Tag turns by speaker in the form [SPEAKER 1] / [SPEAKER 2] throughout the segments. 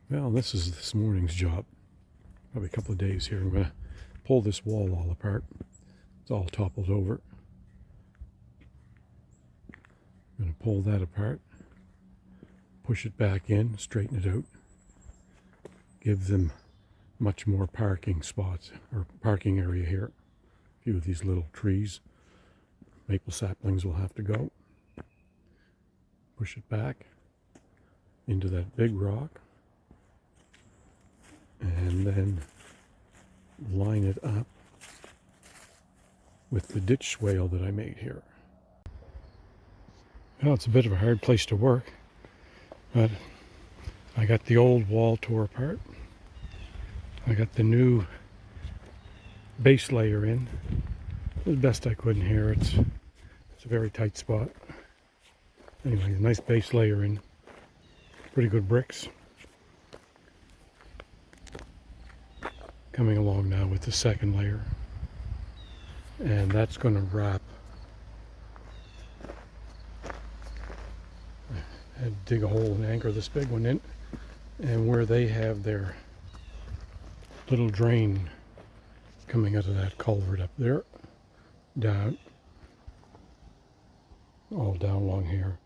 [SPEAKER 1] Well, this is this morning's job. Probably a couple of days here. I'm going to pull this wall all apart. It's all toppled over. I'm going to pull that apart, push it back in, straighten it out, give them much more parking spots or parking area here. A few of these little trees, maple saplings will have to go. Push it back into that big rock. And then line it up with the ditch swale that I made here. Well, it's a bit of a hard place to work, but I got the old wall tore apart. I got the new base layer in as best I could in here. It's a very tight spot. Anyway, a nice base layer in, pretty good bricks. Coming along now with the second layer, and that's going to wrap. I had to dig a hole and anchor this big one in, and where they have their little drain coming out of that culvert up there, down, all down along here,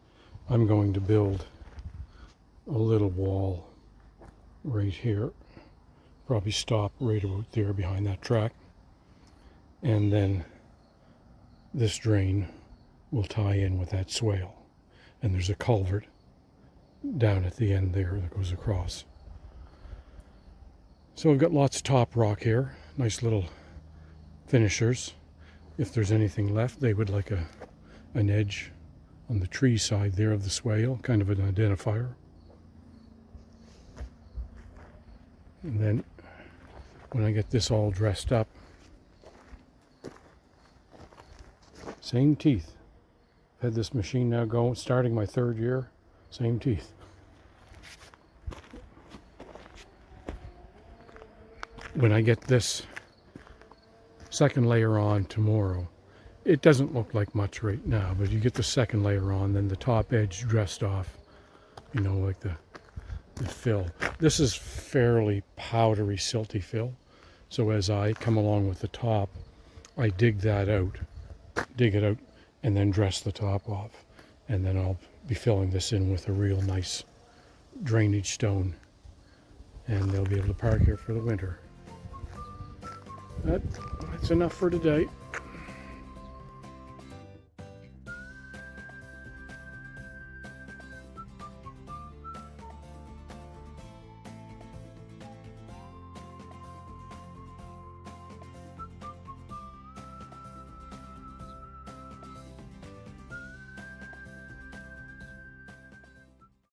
[SPEAKER 1] I'm going to build a little wall right here. Probably stop right about there behind that track, and then this drain will tie in with that swale, and there's a culvert down at the end there that goes across. So I've got lots of top rock here, nice little finishers. If there's anything left, they would like an edge on the tree side there of the swale, kind of an identifier. And then when I get this all dressed up, same teeth. I've had this machine now going, starting my third year, same teeth. When I get this second layer on tomorrow, it doesn't look like much right now, but you get the second layer on, then the top edge dressed off, you know, like the fill. This is fairly powdery, silty fill. So as I come along with the top, I dig it out, and then dress the top off. And then I'll be filling this in with a real nice drainage stone. And they'll be able to park here for the winter. That's enough for today.